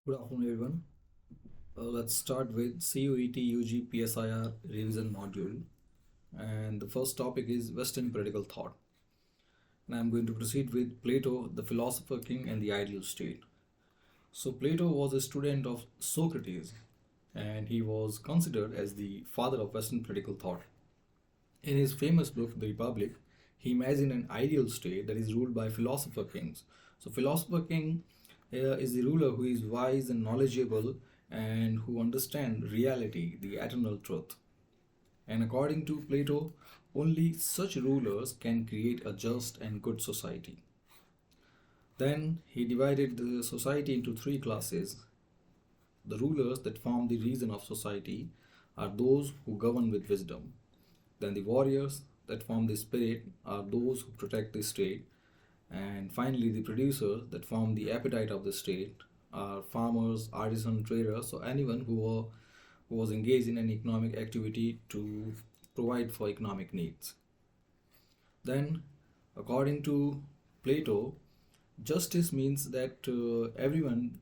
Good afternoon, everyone. Let's start with CUET UG PSIR revision module. And the first topic is Western political thought. And I'm going to proceed with Plato, the philosopher king, and the ideal state. So, Plato was a student of Socrates, and he was considered as the father of Western political thought. In his famous book, The Republic, he imagined an ideal state that is ruled by philosopher kings. So, philosopher king is the ruler who is wise and knowledgeable and who understands reality, the eternal truth. And according to Plato, only such rulers can create a just and good society. Then he divided the society into three classes. The rulers that form the reason of society are those who govern with wisdom. Then the warriors that form the spirit are those who protect the state. And finally, the producers that form the appetite of the state are farmers, artisan traders, so anyone who was engaged in an economic activity to provide for economic needs. Then, according to Plato, justice means that everyone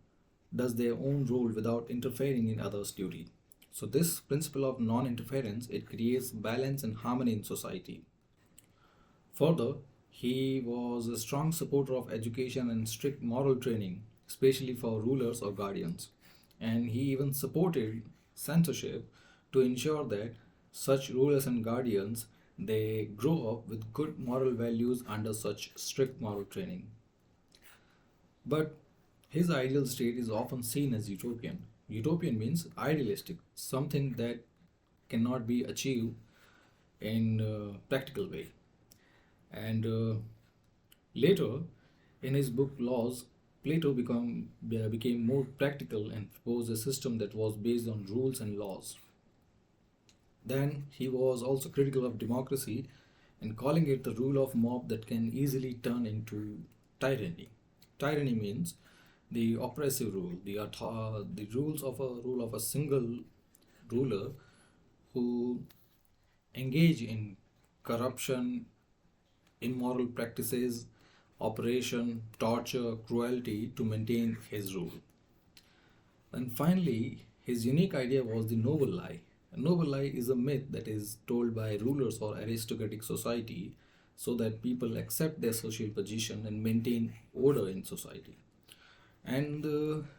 does their own role without interfering in others' duty. So this principle of non-interference, it creates balance and harmony in society. Further, he was a strong supporter of education and strict moral training, especially for rulers or guardians. And he even supported censorship to ensure that such rulers and guardians they grow up with good moral values under such strict moral training. But his ideal state is often seen as utopian. Utopian means idealistic, something that cannot be achieved in a practical way. And later, in his book Laws, became more practical and proposed a system that was based on rules and laws. Then he was also critical of democracy and calling it the rule of mob that can easily turn into tyranny. Tyranny means the oppressive rule, the rule of a single ruler who engage in corruption, immoral practices, operation, torture, cruelty to maintain his rule. And finally, his unique idea was the noble lie. A noble lie is a myth that is told by rulers or aristocratic society so that people accept their social position and maintain order in society. And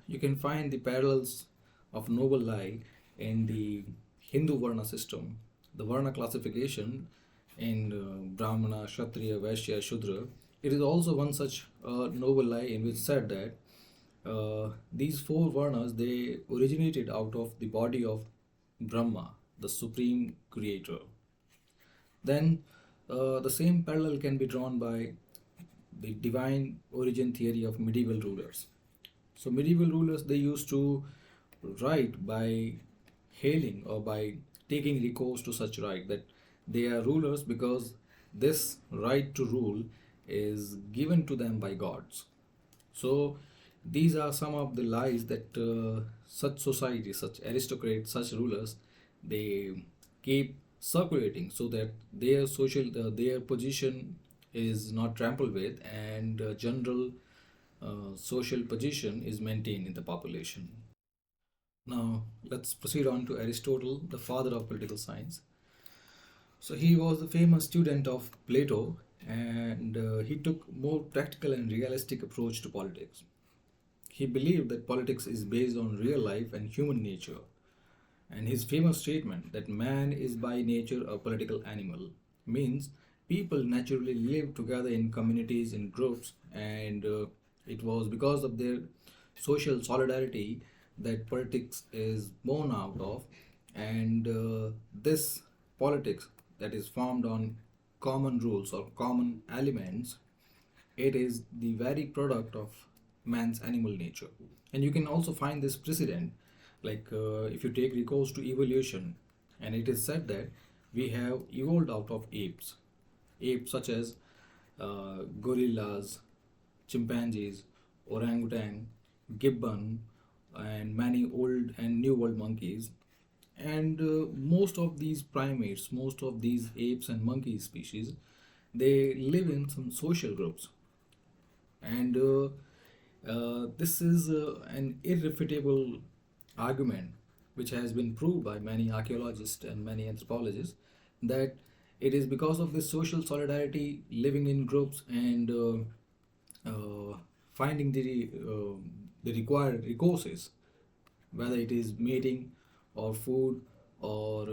you can find the parallels of noble lie in the Hindu Varna system, the Varna classification in Brahmana, Kshatriya, Vaishya, Shudra. It is also one such noble lie in which said that these four Varnas they originated out of the body of Brahma, the supreme creator. Then the same parallel can be drawn by the divine origin theory of medieval rulers. So medieval rulers they used to write by hailing or by taking recourse to such right that they are rulers because this right to rule is given to them by gods. So these are some of the lies that such societies, such aristocrats, such rulers, they keep circulating so that their position is not trampled with and general social position is maintained in the population. Now let's proceed on to Aristotle, the father of political science. So he was a famous student of Plato and he took more practical and realistic approach to politics. He believed that politics is based on real life and human nature. And his famous statement that man is by nature a political animal means people naturally live together in communities, in groups, and it was because of their social solidarity that politics is born out of. And this politics that is formed on common rules or common elements, it is the very product of man's animal nature. And you can also find this precedent, like if you take recourse to evolution, and it is said that we have evolved out of apes such as gorillas, chimpanzees, orangutan, gibbon, and many old and new world monkeys. And most of these primates, most of these apes and monkey species, they live in some social groups. And This is an irrefutable argument which has been proved by many archaeologists and many anthropologists that it is because of this social solidarity, living in groups, and finding the required resources, whether it is mating or food or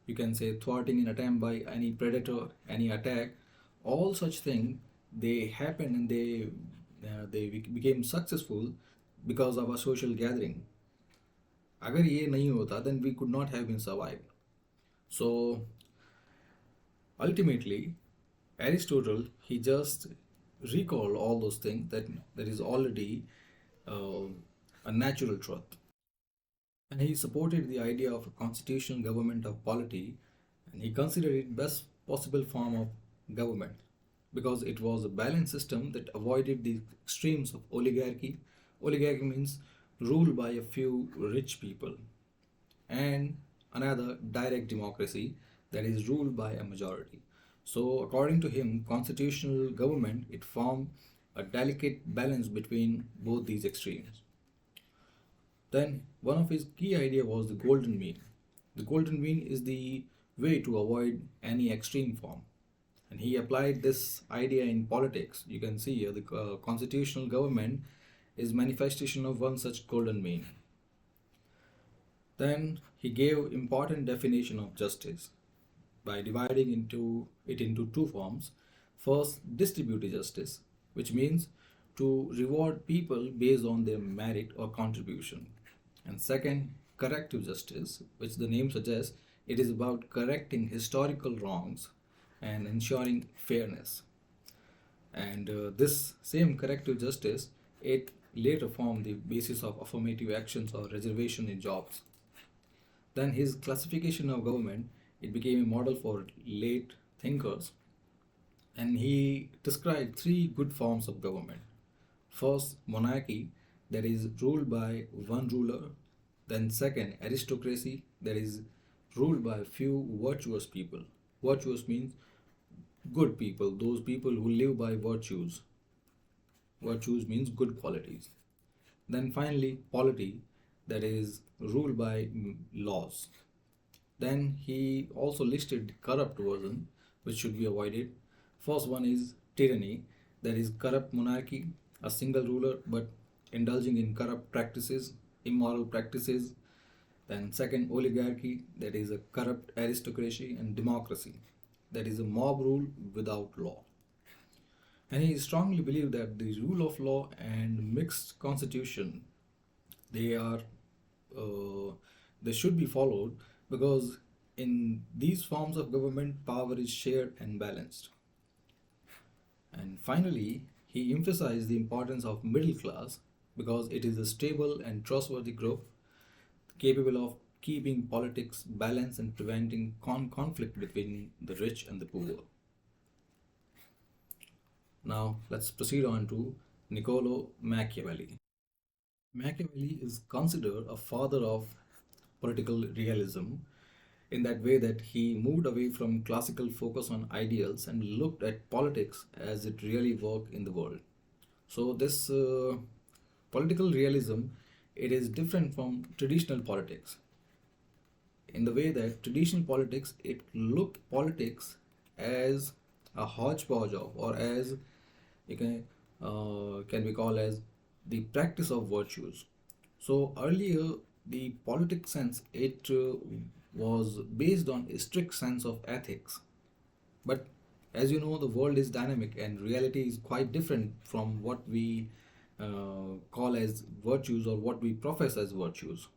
you can say thwarting an attempt by any predator, any attack, all such things they happen and they became successful because of a social gathering. अगर ये नहीं होता then we could not have been survived. So ultimately Aristotle he just recalled all those things that is already uh, a natural truth. And he supported the idea of a constitutional government of polity, and he considered it best possible form of government because it was a balanced system that avoided the extremes of oligarchy. Oligarchy means rule by a few rich people, and another direct democracy that is ruled by a majority. So according to him, constitutional government it formed a delicate balance between both these extremes. Then one of his key idea was the golden mean. The golden mean is the way to avoid any extreme form. And he applied this idea in politics. You can see here the constitutional government is manifestation of one such golden mean. Then he gave important definition of justice by dividing into two forms. First, distributive justice, which means to reward people based on their merit or contribution. And second, corrective justice, which the name suggests, it is about correcting historical wrongs and ensuring fairness. And this same corrective justice, it later formed the basis of affirmative actions or reservation in jobs. Then his classification of government, it became a model for late thinkers, and he described three good forms of government. First, monarchy, that is ruled by one ruler. Then second, aristocracy, that is ruled by a few virtuous people. Virtuous means good people, those people who live by virtues. Virtues means good qualities. Then finally, polity, that is ruled by laws. Then he also listed the corrupt version, which should be avoided. First one is tyranny, that is corrupt monarchy, a single ruler but indulging in corrupt practices, immoral practices. Then second, oligarchy, that is a corrupt aristocracy, and democracy, that is a mob rule without law. And he strongly believed that the rule of law and mixed constitution, they are they should be followed because in these forms of government power is shared and balanced. And finally, he emphasized the importance of middle class because it is a stable and trustworthy group capable of keeping politics balanced and preventing conflict between the rich and the poor. Now let's proceed on to Niccolo Machiavelli. Machiavelli is considered a father of political realism in that way that he moved away from classical focus on ideals and looked at politics as it really worked in the world. So this political realism, it is different from traditional politics in the way that traditional politics it looked politics as a hodgepodge of, or as you can be called as the practice of virtues. So earlier the politic sense it was based on a strict sense of ethics, but as you know the world is dynamic and reality is quite different from what we call as virtues or what we profess as virtues.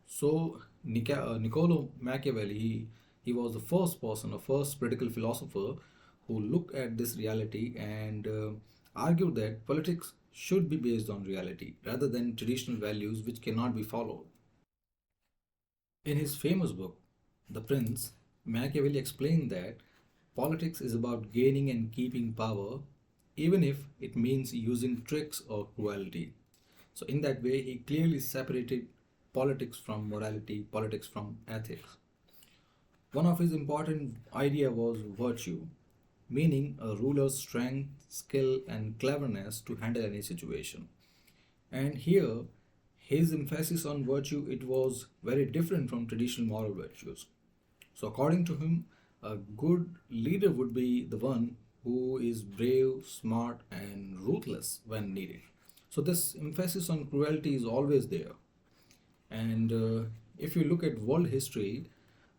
So Niccolo Machiavelli, he was the first person, a first political philosopher who looked at this reality and argued that politics should be based on reality rather than traditional values which cannot be followed. In his famous book, The Prince, Machiavelli explained that politics is about gaining and keeping power, even if it means using tricks or cruelty. So, in that way, he clearly separated politics from morality, politics from ethics. One of his important idea was virtue, meaning a ruler's strength, skill, and cleverness to handle any situation. And here, his emphasis on virtue, it was very different from traditional moral virtues. So according to him, a good leader would be the one who is brave, smart, and ruthless when needed. So this emphasis on cruelty is always there. And if you look at world history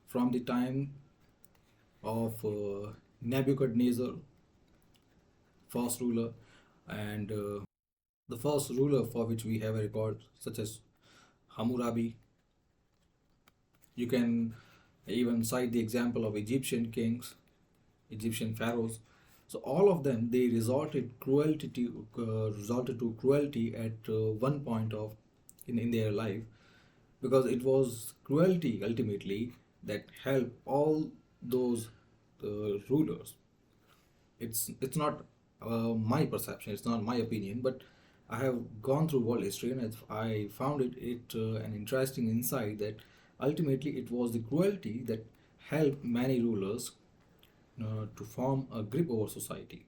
from the time of Nebuchadnezzar, first ruler, and the first ruler for which we have a record, such as Hammurabi, you can even cite the example of Egyptian kings, Egyptian pharaohs. So all of them they resorted to cruelty at one point of in their life, because it was cruelty ultimately that helped all those rulers. It's not my perception, it's not my opinion, but I have gone through world history and I found it an interesting insight that ultimately it was the cruelty that helped many rulers to form a grip over society.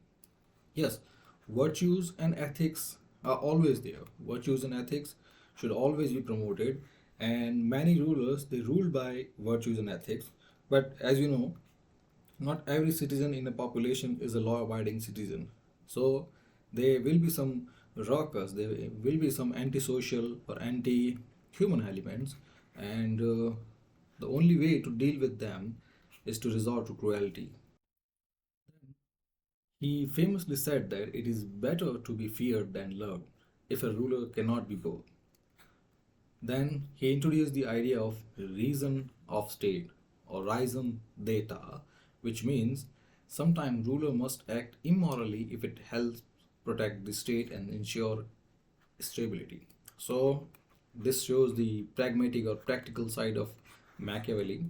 Yes, virtues and ethics are always there. Virtues and ethics should always be promoted, and many rulers they rule by virtues and ethics. But as you know, not every citizen in a population is a law-abiding citizen. So there will be some rockers, there will be some antisocial or anti-human elements, and the only way to deal with them is to resort to cruelty. He famously said that it is better to be feared than loved if a ruler cannot be both. Then he introduced the idea of reason of state or raison d'etat, which means sometimes ruler must act immorally if it helps protect the state and ensure stability. So this shows the pragmatic or practical side of Machiavelli.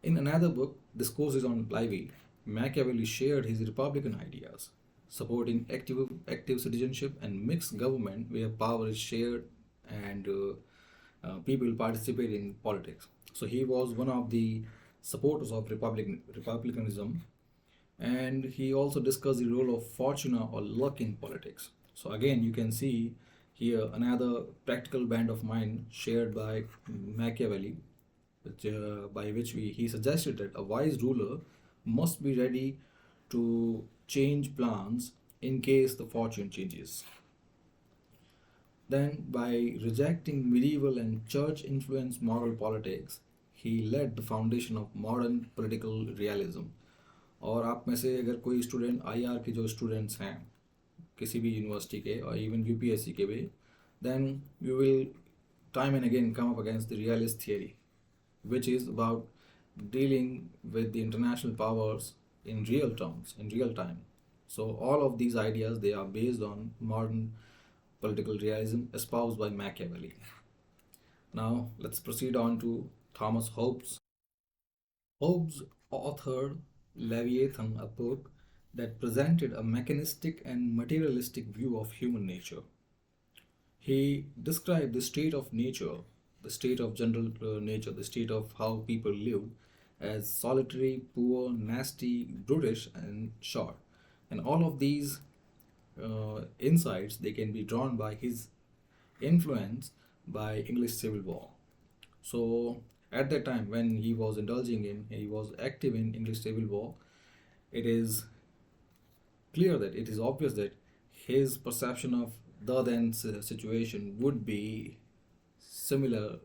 In another book, Discourses on Livy, Machiavelli shared his republican ideas, supporting active citizenship and mixed government where power is shared and people participate in politics. So he was one of the supporters of republicanism, and he also discussed the role of fortuna or luck in politics. So again, you can see here another practical band of mind shared by Machiavelli, by which he suggested that a wise ruler must be ready to change plans in case the fortune changes. Then, by rejecting medieval and church influenced moral politics, he led the foundation of modern political realism. और आप में से अगर कोई student IR के जो students हैं किसी भी यूनिवर्सिटी के और इवन यूपीएससी के भी, then you will time and again come up against the realist theory, which is about dealing with the international powers in real terms, in real time. So all of these ideas they are based on modern political realism espoused by Machiavelli. Now let's proceed on to Thomas Hobbes. Hobbes authored Leviathan, a book that presented a mechanistic and materialistic view of human nature. He described the state of nature, the state of general nature, the state of how people lived as solitary, poor, nasty, brutish, and short. And all of these insights they can be drawn by his influence by English Civil War. So at that time when he was active in English Civil War, it is clear that it is obvious that his perception of the then situation would be similar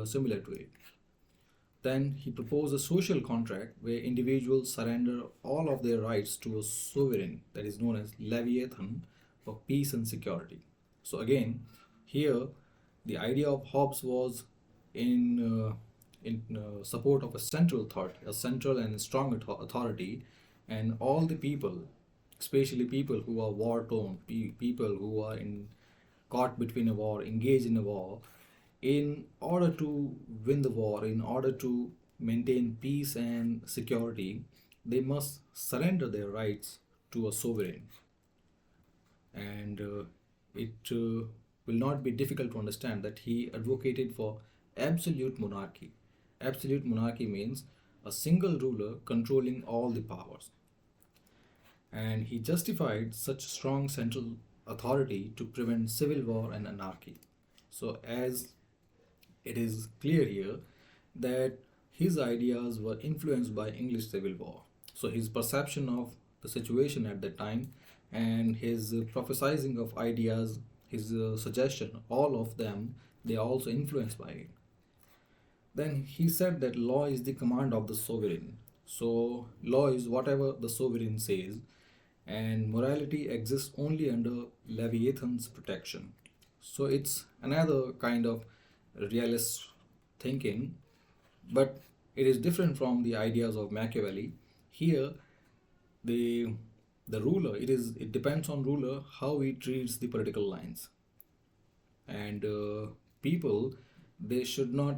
similar to it. Then he proposed a social contract where individuals surrender all of their rights to a sovereign that is known as Leviathan for peace and security. So again, here the idea of Hobbes was in support of a central authority, a central and strong authority, and all the people, especially people who are war torn, people who are in caught between a war, engaged in a war, in order to win the war, in order to maintain peace and security, they must surrender their rights to a sovereign. And it will not be difficult to understand that he advocated for absolute monarchy. Absolute monarchy means a single ruler controlling all the powers. And he justified such strong central authority to prevent civil war and anarchy. So, as it is clear here that his ideas were influenced by English Civil War. So, his perception of the situation at that time and his prophesizing of ideas, his suggestion, all of them, they are also influenced by it. Then he said that law is the command of the sovereign. So, law is whatever the sovereign says, and morality exists only under Leviathan's protection. So, it's another kind of realist thinking, but it is different from the ideas of Machiavelli. Here, the the ruler, it depends on ruler how he treats the political lines, and people, they should not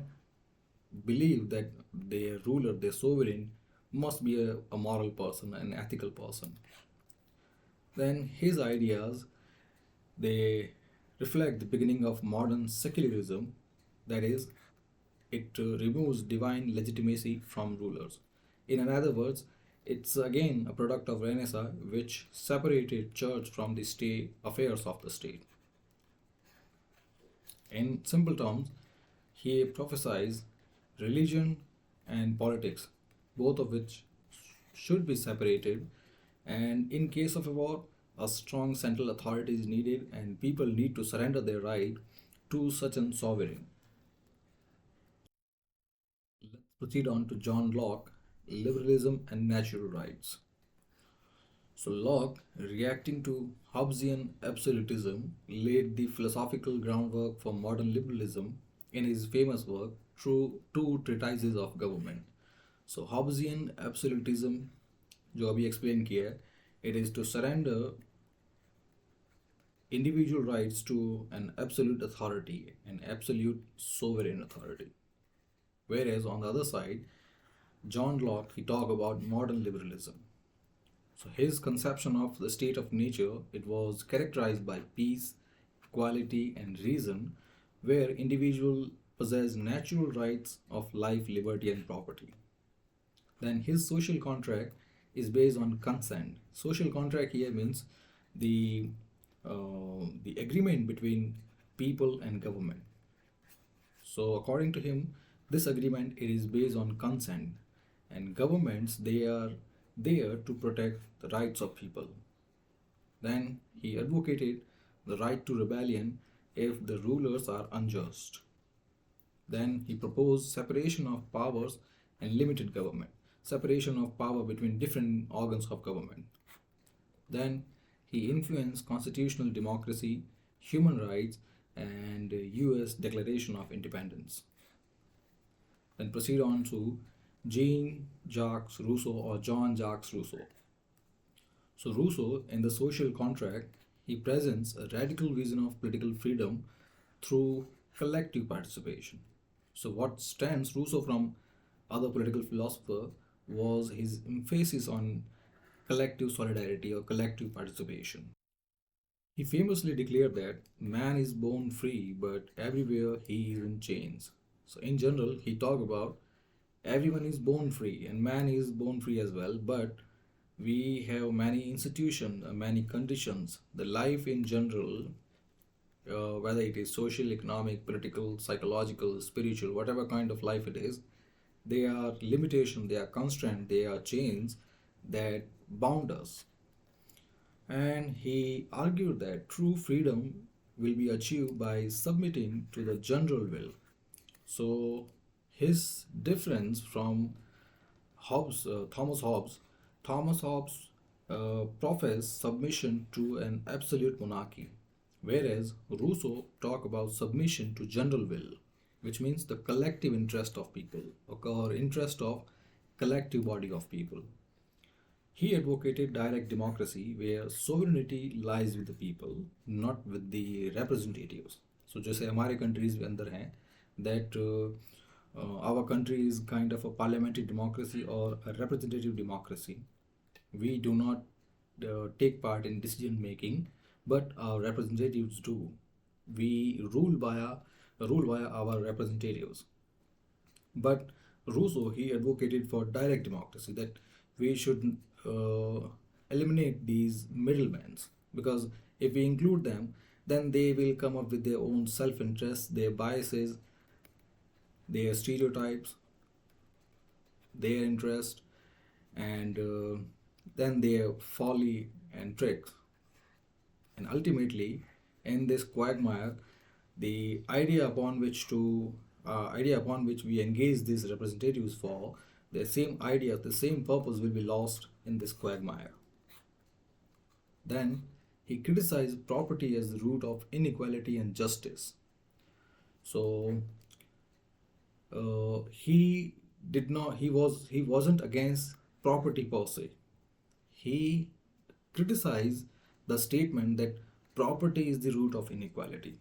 believe that their ruler, their sovereign, must be a moral person, an ethical person. Then his ideas, they reflect the beginning of modern secularism, that is, it removes divine legitimacy from rulers. In other words, it's again a product of Renaissance which separated church from the state affairs of the state. In simple terms, he prophesies religion and politics, both of which should be separated, and in case of a war, a strong central authority is needed and people need to surrender their right to such an sovereign. Let's proceed on to John Locke, liberalism and natural rights. So Locke, reacting to Hobbesian absolutism, laid the philosophical groundwork for modern liberalism in his famous work, Through Two Treatises of Government. So Hobbesian absolutism, जो अभी explain किया है, it is to surrender individual rights to an absolute authority, an absolute sovereign authority. Whereas on the other side, John Locke, he talked about modern liberalism. So his conception of the state of nature, it was characterized by peace, equality and reason, where individuals possess natural rights of life, liberty and property. Then his social contract is based on consent. Social contract here means the the agreement between people and government. So according to him, this agreement, it is based on consent, and governments, they are there to protect the rights of people. Then he advocated the right to rebellion if the rulers are unjust. Then he proposed separation of powers and limited government, separation of power between different organs of government. Then he influenced constitutional democracy, human rights, and US Declaration of Independence. Then proceed on to Jean-Jacques Rousseau or Jean-Jacques Rousseau. So Rousseau, in the social contract, he presents a radical vision of political freedom through collective participation. So what stands Rousseau from other political philosophers was his emphasis on collective solidarity or collective participation. He famously declared that man is born free, but everywhere he is in chains. So in general, he talked about everyone is born free and man is born free as well, but we have many institutions, many conditions. The life in general, whether it is social, economic, political, psychological, spiritual, whatever kind of life it is, they are limitation, they are constraint, they are chains that bound us. And he argued that true freedom will be achieved by submitting to the general will. So his difference from Thomas Hobbes professed submission to an absolute monarchy, whereas Rousseau talked about submission to general will, which means the collective interest of people or interest of collective body of people. He advocated direct democracy where sovereignty lies with the people, not with the representatives. So जैसे हमारे countries के अंदर हैं that our country is kind of a parliamentary democracy or a representative democracy. We do not take part in decision making, but our representatives do. We rule via our representatives. But Rousseau, he advocated for direct democracy, that we should eliminate these middlemen, because If we include them, then they will come up with their own self interest, their biases, their stereotypes, their interest, and then their folly and tricks. And ultimately, in this quagmire, the idea upon which we engage these representatives for, the same idea, the same purpose will be lost in this quagmire. Then he criticized property as the root of inequality and justice. So he did not. He wasn't against property per se. He criticized the statement that property is the root of inequality.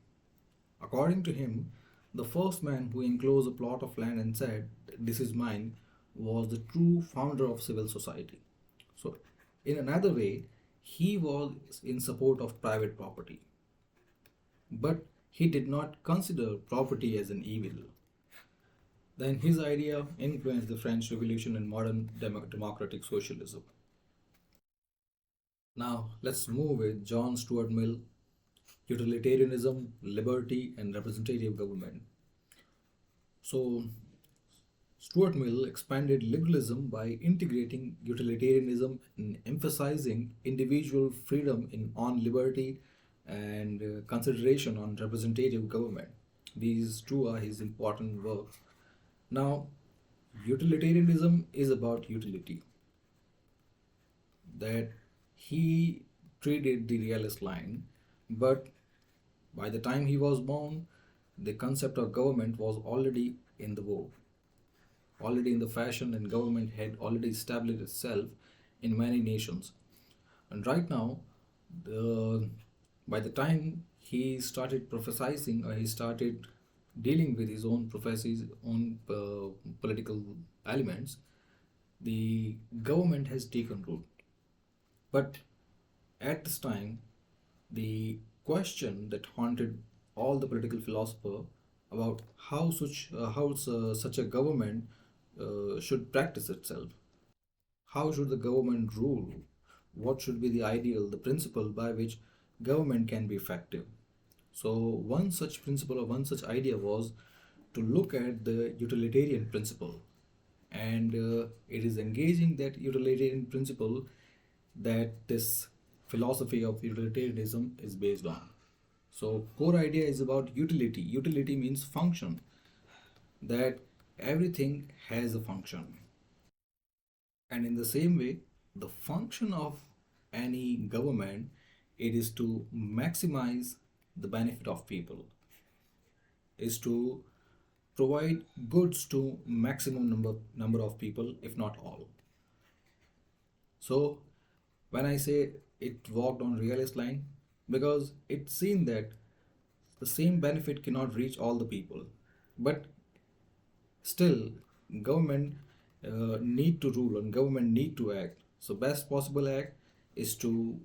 According to him, the first man who enclosed a plot of land and said, "This is mine," was the true founder of civil society. So, in another way, he was in support of private property, but he did not consider property as an evil. Then his idea influenced the French Revolution and modern democratic socialism. Now, let's move with John Stuart Mill, utilitarianism, liberty, and representative government. So, Stuart Mill expanded liberalism by integrating utilitarianism and emphasizing individual freedom on liberty and consideration on representative government. These two are his important works. Now, utilitarianism is about utility, that he treated the realist line, but by the time he was born, the concept of government was already in the vogue, already in the fashion, and government had already established itself in many nations. And right now, by the time he started prophesizing, or he started dealing with his own prophecies, own political elements, the government has taken root. But at this time, the question that haunted all the political philosophers about how such a government should practice itself. How should the government rule? What should be the ideal, the principle by which government can be effective? So, one such principle or one such idea was to look at the utilitarian principle. And it is engaging that utilitarian principle that this philosophy of utilitarianism is based on. So, core idea is about utility. Utility means function, that everything has a function. And in the same way, the function of any government, it is to maximize the benefit of people, is to provide goods to maximum number of people, if not all. So when I say it walked on realist line, because it's seen that the same benefit cannot reach all the people, but still government need to rule and government need to act. So best possible act is to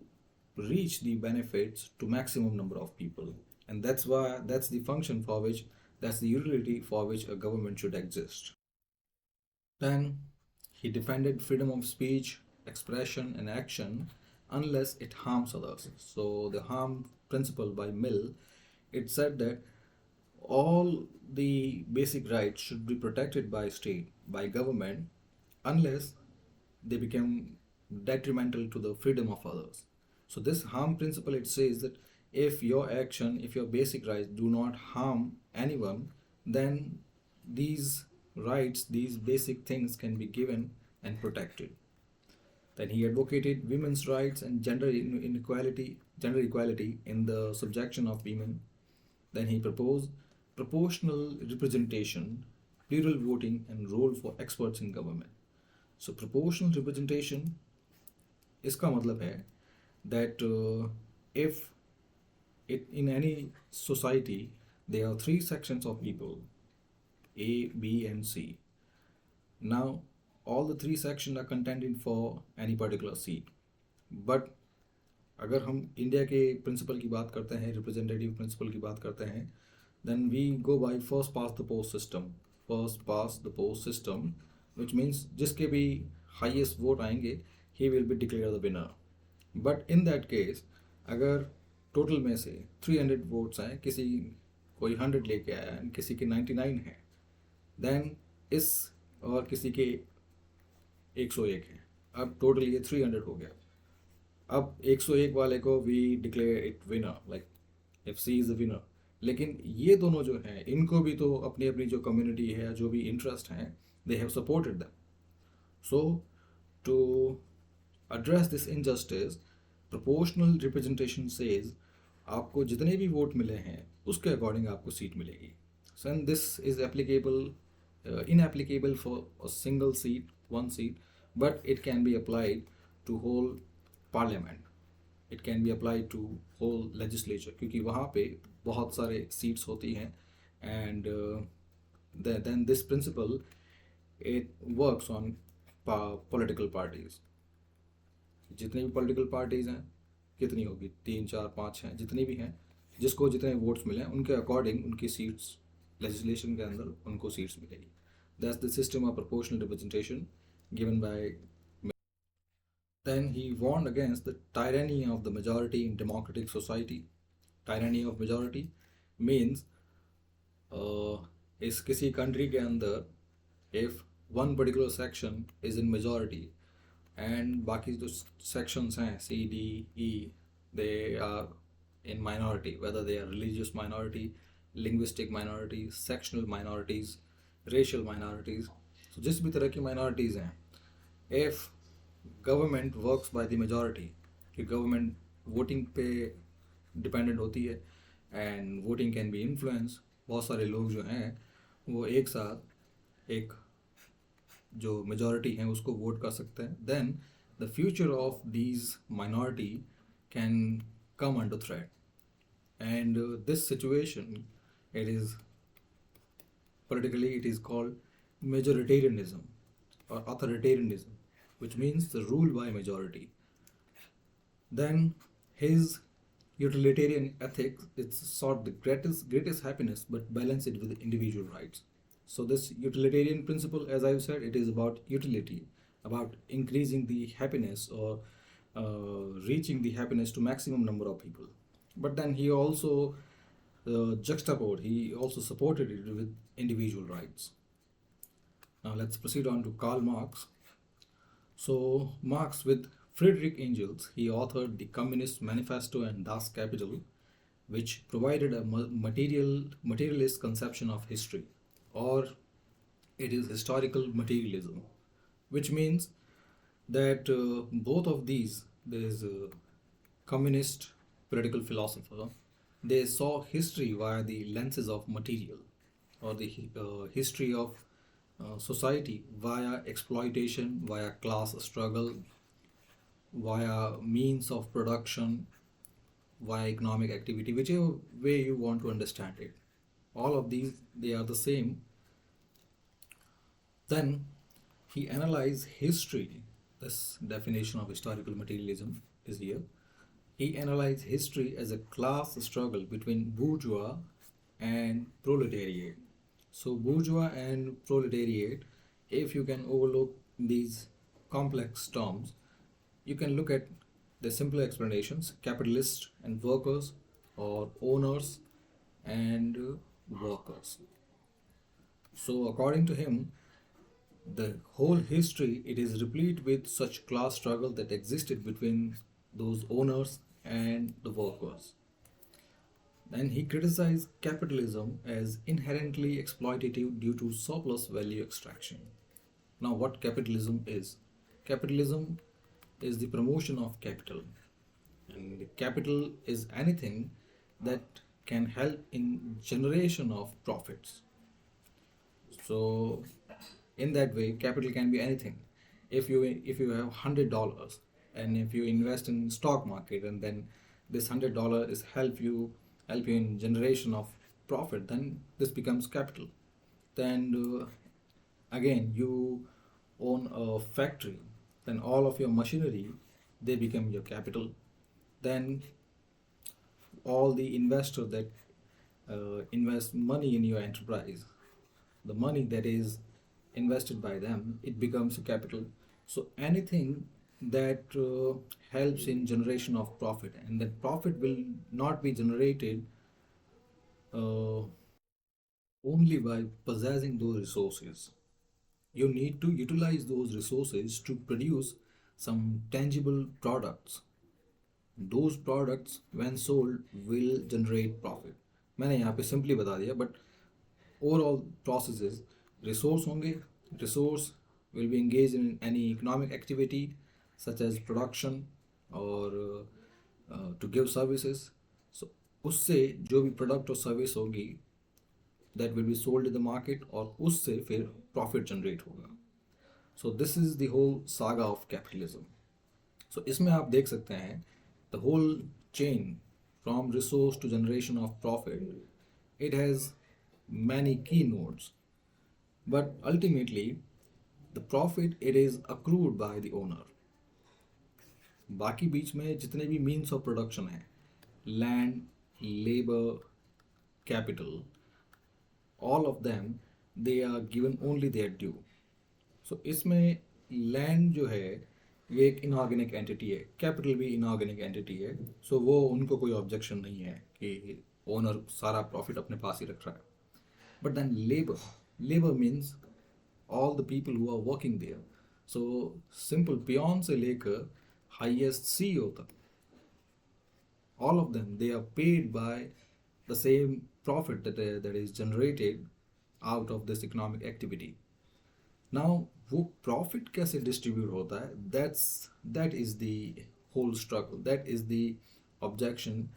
reach the benefits to maximum number of people, and that's the function for which, that's the utility for which a government should exist. Then he defended freedom of speech, expression, and action unless it harms others. So the harm principle by Mill, it said that all the basic rights should be protected by state, by government, unless they become detrimental to the freedom of others. So this harm principle, it says that if your action, if your basic rights do not harm anyone, then these rights, these basic things can be given and protected. Then he advocated women's rights and gender equality in the subjection of women. Then he proposed proportional representation, plural voting, and role for experts in government. So proportional representation, इसका मतलब है that if in any society there are three sections of people, A, B, and C. Now all the three sections are contending for any particular seat. But अगर हम India के principal की बात करते हैं, रिप्रेजेंटेटिव प्रिंसिपल की बात करते हैं, then we go by first past the post system. First past the post system, which means जिसके भी highest vote आएंगे, he will be declared the winner. But in that case, अगर टोटल में से 300 वोट्स हैं, किसी कोई 100 लेके आया and किसी के 99 है, देन इस और किसी के 101 है, अब टोटल ये 300 हो गया। अब 101 वाले को we declare it winner, like if C is a winner. लेकिन ये दोनों जो हैं इनको भी तो अपनी अपनी जो कम्युनिटी है, जो भी इंटरेस्ट हैं, they have supported them. So to address this injustice, proportional representation says आपको जितने भी वोट मिले हैं उसके अकॉर्डिंग आपको सीट मिलेगी। So and this is applicable inapplicable for a single seat, one seat, but it can be applied to whole parliament, it can be applied to whole legislature, क्योंकि वहाँ पे बहुत सारे सीट्स होती हैं and then this principle it works on political parties। जितनी भी political parties हैं, कितनी होगी, 3 4 5 हैं, जितनी भी हैं, जिसको जितने वोट्स मिले उनके अकॉर्डिंग उनकी सीट्स लेजिस्लेशन के अंदर उनको सीट्स मिलेगी। That's the system of proportional representation given by. Then he warned against the tyranny of the majority in democratic society. Tyranny of majority means इस किसी कंट्री के अंदर if one particular section is in majority and बाकी जो sections हैं C, D, E, they are in minority, whether they are religious minority, linguistic minority, sectional minorities, racial minorities, so जिस भी तरह की minorities हैं, if government works by the majority, कि government voting पे डिपेंडेंट होती है and voting can be influence, बहुत सारे लोग जो हैं वो एक साथ एक जो मेजॉरिटी हैं उसको वोट कर सकते हैं, then the future of these minority can come under threat and this situation it is politically it is called majoritarianism or authoritarianism, which means the rule by majority. Then his utilitarian ethics, it sought the greatest happiness but balance it with individual rights. So this utilitarian principle, as I've said, it is about utility, about increasing the happiness or reaching the happiness to maximum number of people. But then he also juxtaposed, he also supported it with individual rights. Now let's proceed on to Karl Marx. So Marx, with Friedrich Engels, he authored the Communist Manifesto and Das Kapital, which provided a materialist conception of history, or it is historical materialism, which means that both of these, there is a communist political philosopher, they saw history via the lenses of material, or the history of society via exploitation, via class struggle, via means of production, via economic activity, whichever way you want to understand it. All of these, they are the same. Then he analyzed history. This definition of historical materialism is here. He analyzed history as a class struggle between bourgeois and proletariat. So bourgeois and proletariat, if you can overlook these complex terms, you can look at the simpler explanations: capitalists and workers, or owners and workers. So according to him, the whole history, it is replete with such class struggle that existed between those owners and the workers. Then he criticized capitalism as inherently exploitative due to surplus value extraction. Now, what capitalism is? Capitalism is the promotion of capital, and capital is anything that can help in generation of profits. So, in that way, capital can be anything. If you have $100 and if you invest in stock market, and then this $100 is help you in generation of profit, then this becomes capital. Then again you own a factory, then all of your machinery, they become your capital. Then all the investor that invest money in your enterprise, the money that is invested by them, it becomes a capital. So anything that helps in generation of profit, and that profit will not be generated uh, only by possessing those resources. You need to utilize those resources to produce some tangible products. Those products when sold will generate profit. मैंने यहाँ पे simply बता दिया, but overall process is resource होंगे. Resource will be engage in any economic activity such as production और to give services. So उससे जो भी प्रोडक्ट और सर्विस होगी that will be sold in the market, और उससे फिर प्रॉफिट जनरेट होगा. So this is the whole saga of capitalism. So इसमें आप देख सकते हैं the whole chain from resource to generation of profit. It has many key nodes, but ultimately the profit it is accrued by the owner. बाकी बीच में जितने भी means of production है, land, labour, capital, all of them they are given only their due. So इसमें land जो है ये एक इनऑर्गेनिक एंटिटी है, कैपिटल भी इनऑर्गेनिक एंटिटी है. सो वो उनको कोई ऑब्जेक्शन नहीं है कि ओनर सारा प्रॉफिट अपने पास ही रख रहा है. But then labor means all the people who are working there. So simple peon से लेकर highest CEO तक, all of them they are paid by the same profit that is generated out of this economic activity. Now वो profit कैसे distribute होता है, that is the whole struggle, that is the objection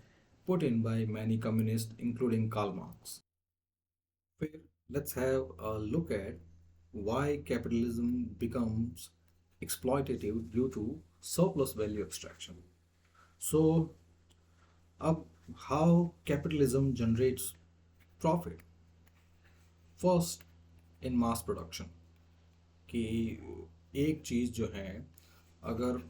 put in by many communists including Karl Marx. फिर let's have a look at why capitalism becomes exploitative due to surplus value extraction. So, अब how capitalism generates profit? First, in mass production. कि एक चीज़ जो है अगर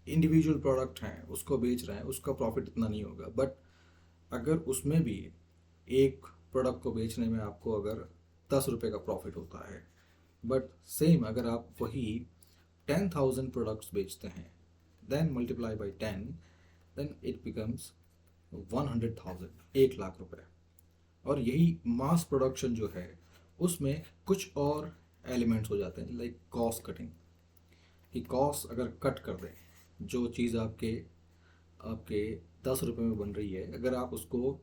individual product हैं उसको बेच रहे हैं, उसका प्रॉफिट इतना नहीं होगा. बट अगर उसमें भी एक प्रोडक्ट को बेचने में आपको अगर 10 रुपये का प्रॉफिट होता है, बट सेम अगर आप वही 10,000 प्रोडक्ट्स बेचते हैं, then multiply by 10, then it becomes 100,000, 1 lakh रुपए. और यही मास प्रोडक्शन जो है उसमें कुछ और एलिमेंट्स हो जाते हैं, लाइक कॉस्ट कटिंग. कि कॉस्ट अगर कट कर दें, जो चीज़ आपके आपके 10 रुपये में बन रही है, अगर आप उसको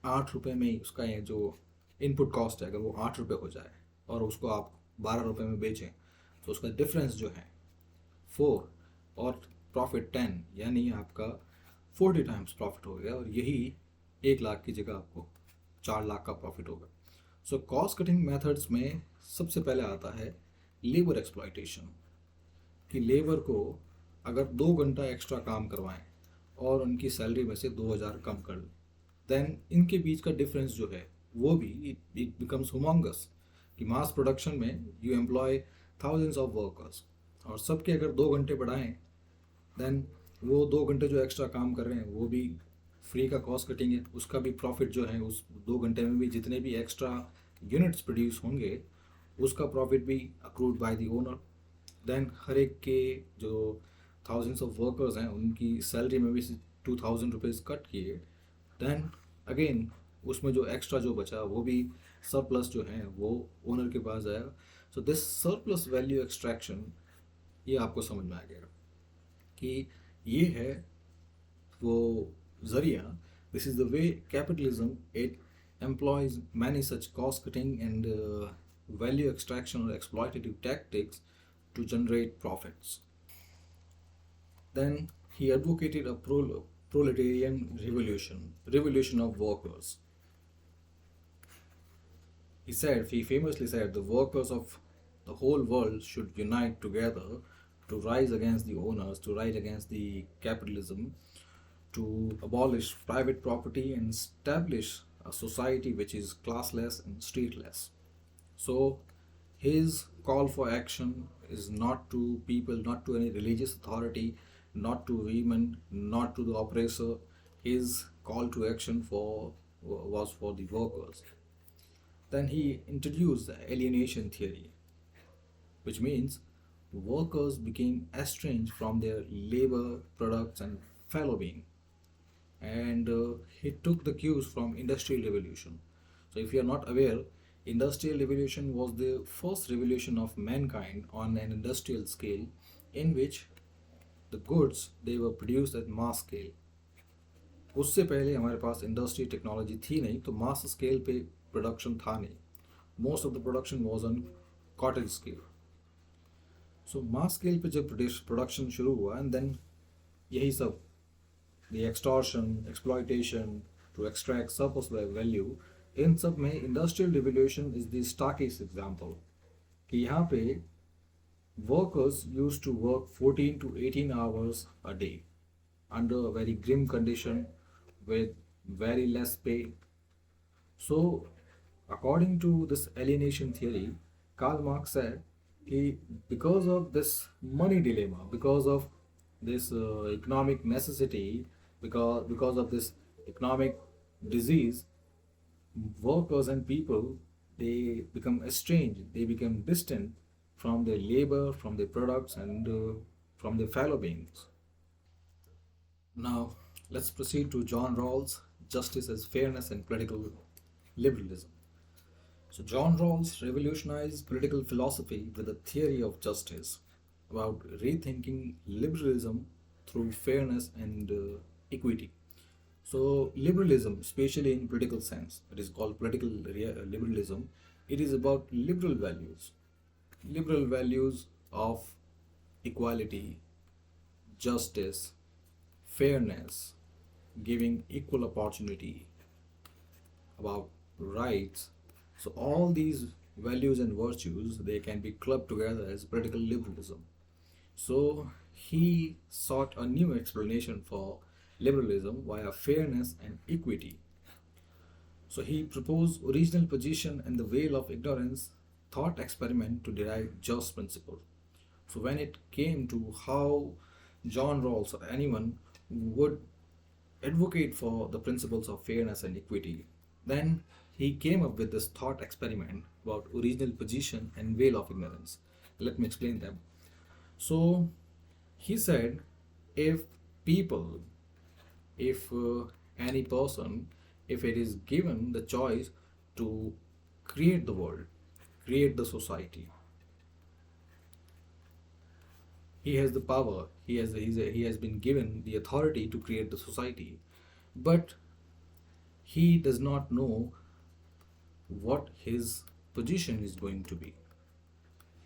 8 रुपये में ही उसका ये जो इनपुट कॉस्ट है अगर वो 8 रुपये हो जाए और उसको आप 12 रुपये में बेचें, तो उसका डिफरेंस जो है 4 और प्रॉफिट 10, यानी आपका 40 टाइम्स प्रॉफिट हो गया. और यही 1 लाख की जगह आपको 4 लाख का प्रॉफिट होगा. सो कॉस्ट कटिंग मेथड्स में सबसे पहले आता है लेबर एक्सप्लॉयटेशन. कि लेबर को अगर 2 घंटा एक्स्ट्रा काम करवाएं और उनकी सैलरी में से 2,000 कम कर, देन इनके बीच का डिफरेंस जो है वो भी इट बिकम्स हुमंगस. कि मास प्रोडक्शन में you employ thousands of workers और सबके अगर 2 घंटे बढ़ाएं, देन वो 2 घंटे जो एक्स्ट्रा काम कर रहे हैं वो भी फ्री का कॉस्ट कटिंग है. उसका भी प्रॉफिट जो है उस 2 घंटे में भी जितने भी एक्स्ट्रा यूनिट्स प्रोड्यूस होंगे उसका प्रॉफिट भी accrued by the owner. Then हर एक के जो थाउजेंड्स ऑफ वर्कर्स हैं उनकी सैलरी में भी 2,000 रुपीज़ कट किए. देन अगेन उसमें जो एक्स्ट्रा जो बचा वो भी सरप्लस जो है वो ओनर के पास आएगा. So this surplus value extraction, ये आपको समझ में आ गया कि ये है वो जरिया. This is the way capitalism it employs many such cost cutting and value extraction or exploitative tactics to generate profits. Then he advocated a proletarian revolution of workers. He famously said the workers of the whole world should unite together to rise against the owners, to rise against the capitalism, to abolish private property and establish a society which is classless and streetless. So his call for action is not to people, not to any religious authority, not to women, not to the oppressor. His call to action was for the workers. Then he introduced the alienation theory, which means workers became estranged from their labor, products, and fellow being. And he took the cues from Industrial Revolution. So, if you are not aware, Industrial Revolution was the first revolution of mankind on an industrial scale, in which the goods they were produced at mass scale. उससे पहले हमारे पास industry technology थी नहीं, तो मास scale पे production था नहीं. Most of the production was on cottage scale. So mass scale पे जब प्रोडक्शन शुरू हुआ, एंड देन यही सब, the extortion, exploitation to extract surplus value, इन सब में industrial revolution is the starkest example. कि यहाँ पे workers used to work 14 to 18 hours a day under a very grim condition with very less pay. So, according to this alienation theory, Karl Marx said कि because of this money dilemma, because of this economic necessity, because of this economic disease, workers and people, they become estranged, they become distant from their labor, from their products, and from their fellow beings. Now, let's proceed to John Rawls' Justice as Fairness and Political Liberalism. So, John Rawls revolutionized political philosophy with a theory of justice about rethinking liberalism through fairness and equity. So, liberalism, especially in political sense, it is called political liberalism. It is about liberal values of equality, justice, fairness, giving equal opportunity, about rights. So all these values and virtues, they can be clubbed together as political liberalism. So he sought a new explanation for liberalism via fairness and equity. So he proposed original position and the veil of ignorance thought experiment to derive just principle. So when it came to how John Rawls or anyone would advocate for the principles of fairness and equity, then he came up with this thought experiment about original position and veil of ignorance. Let me explain them. So he said, if people, if any person, if it is given the choice to create the world, create the society, he has the power, he has been given the authority to create the society, but he does not know what his position is going to be.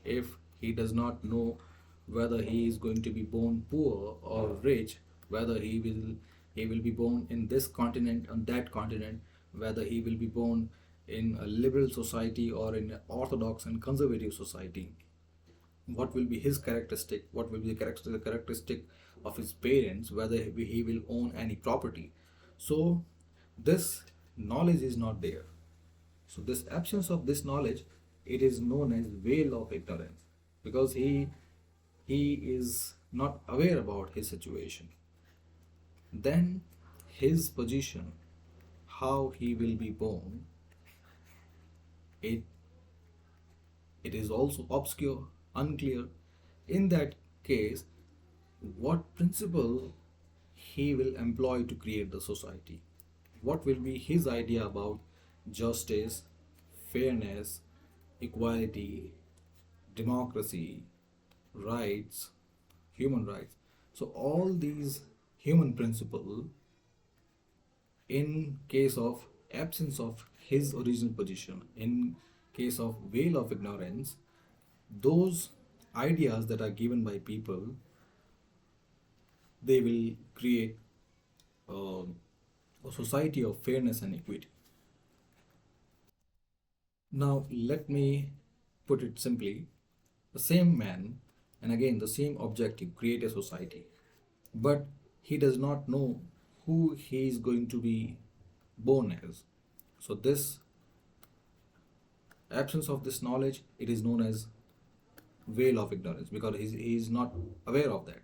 If he does not know whether he is going to be born poor or rich, whether he will be born in this continent, on that continent, whether he will be born in a liberal society or in an orthodox and conservative society, what will be his characteristic, what will be the characteristic of his parents, whether he will own any property. So this knowledge is not there. So this absence of this knowledge, it is known as veil of ignorance, because he is not aware about his situation. Then his position, how he will be born, it is also obscure, unclear. In that case, what principle he will employ to create the society? What will be his idea about justice, fairness, equality, democracy, rights, human rights? So all these human principles, in case of absence of his original position, in case of veil of ignorance, those ideas that are given by people, they will create a society of fairness and equity. Now, let me put it simply, the same man, and again the same objective, create a society, but he does not know who he is going to be born as. So this absence of this knowledge, it is known as veil of ignorance, because he is not aware of that.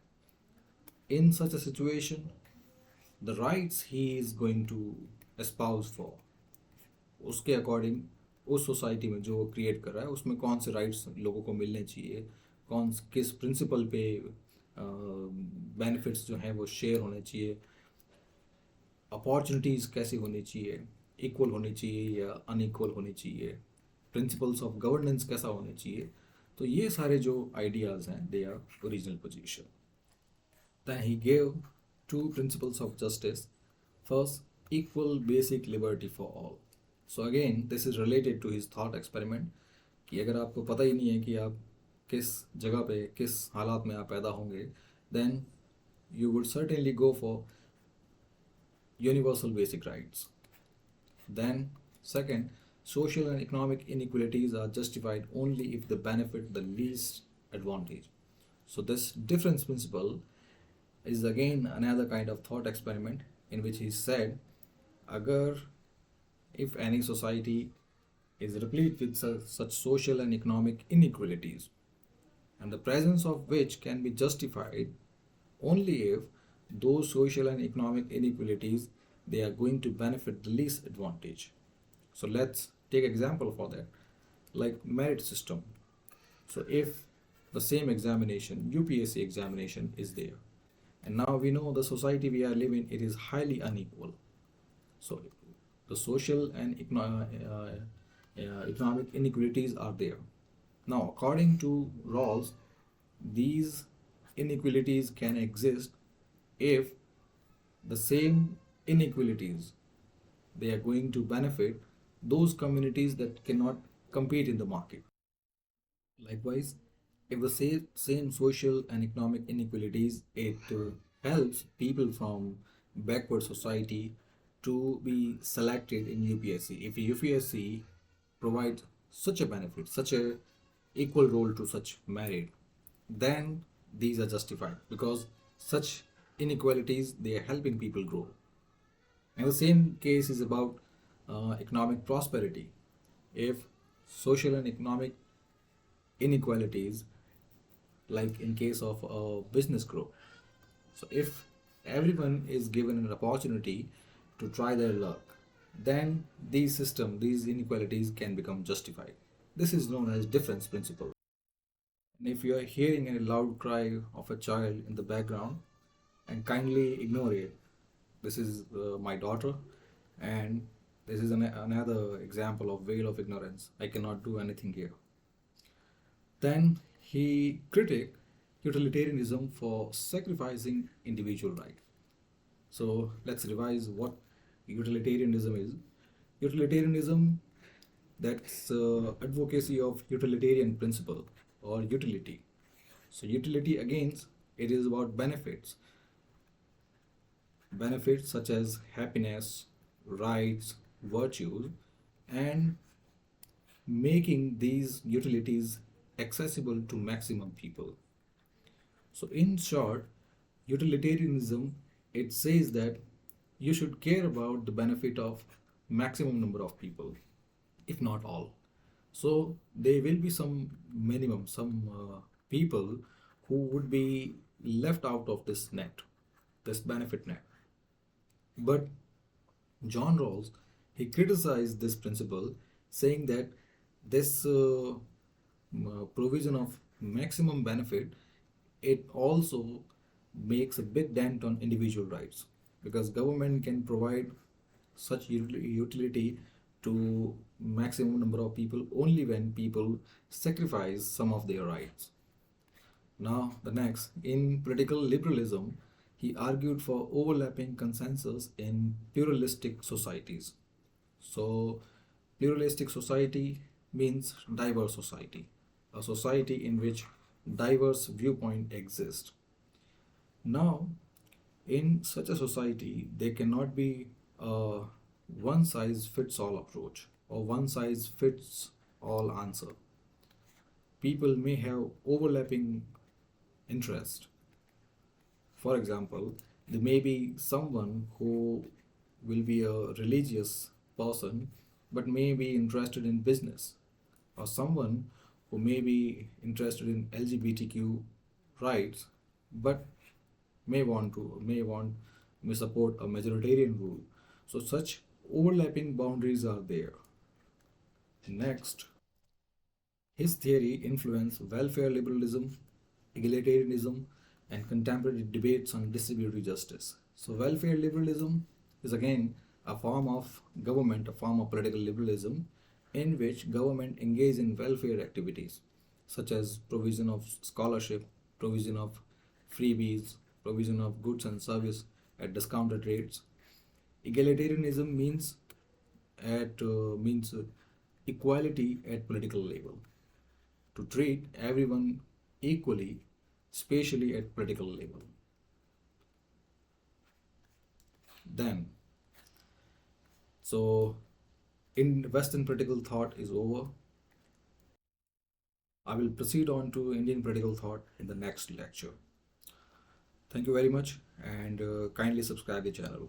In such a situation, the rights he is going to espouse for, उसके according उस society में जो वो create कर रहा है उसमें कौन से राइट्स लोगों को मिलने चाहिए, कौन किस प्रिंसिपल पे बेनिफिट्स जो हैं वो शेयर होने चाहिए, अपॉर्चुनिटीज़ कैसी होनी चाहिए, इक्वल होनी चाहिए या अनइक्वल होनी चाहिए, प्रिंसिपल्स ऑफ गवर्नेंस कैसा होना चाहिए। तो ये सारे जो आइडियाज़ हैं they are original position. Then he gave two principles of justice. First, equal basic liberty for all. So again, this is related to his thought experiment कि अगर आपको पता ही नहीं है कि आप किस जगह पे किस हालात में आप पैदा होंगे, then you would certainly go for universal basic rights. Then, second, social and economic inequalities are justified only if they benefit the least advantage. So this difference principle is again another kind of thought experiment in which he said, agar if any society is replete with such social and economic inequalities, and the presence of which can be justified only if those social and economic inequalities they are going to benefit the least advantage. So let's take example for that, like merit system. So if the same examination, UPSC examination is there, and now we know the society we are living, it is highly unequal. So the social and economic inequalities are there. Now, according to Rawls, these inequalities can exist if the same inequalities they are going to benefit those communities that cannot compete in the market. Likewise, if the same social and economic inequalities, it helps people from backward society to be selected in UPSC. If UPSC provides such a benefit, such a equal role to such merit, then these are justified because such inequalities they are helping people grow. And the same case is about economic prosperity. If social and economic inequalities, like in case of business growth, so if everyone is given an opportunity to try their luck, then these inequalities can become justified. This is known as difference principle. And if you are hearing a loud cry of a child in the background, and kindly ignore it. This is my daughter, and this is another example of veil of ignorance. I cannot do anything here. Then he critiqued utilitarianism for sacrificing individual right. So let's revise what utilitarianism is. Utilitarianism, that's advocacy of utilitarian principle or utility. So utility again, it is about benefits. Benefits such as happiness, rights, virtues, and making these utilities accessible to maximum people. So in short, utilitarianism, it says that you should care about the benefit of maximum number of people, if not all. So there will be some minimum, some people who would be left out of this net, this benefit net. But John Rawls, he criticized this principle, saying that this provision of maximum benefit, it also makes a big dent on individual rights because government can provide such utility to maximum number of people only when people sacrifice some of their rights. Now, the next, in political liberalism, he argued for overlapping consensus in pluralistic societies. So, pluralistic society means diverse society, a society in which diverse viewpoint exist. Now, in such a society, there cannot be a one size fits all approach or one size fits all answer. People may have overlapping interest. For example, there may be someone who will be a religious person but may be interested in business, or someone who may be interested in LGBTQ rights but may support a majoritarian rule. So such overlapping boundaries are there. Next, His theory influenced welfare liberalism, egalitarianism, and contemporary debates on distributive justice. So, welfare liberalism is again a form of government, a form of political liberalism, in which government engage in welfare activities such as provision of scholarship, provision of freebies, provision of goods and service at discounted rates. Egalitarianism means equality at political level, to treat everyone equally, especially at political level. Then, so in Western political thought is over. I will proceed on to Indian political thought in the next lecture. Thank you very much, and kindly subscribe the channel.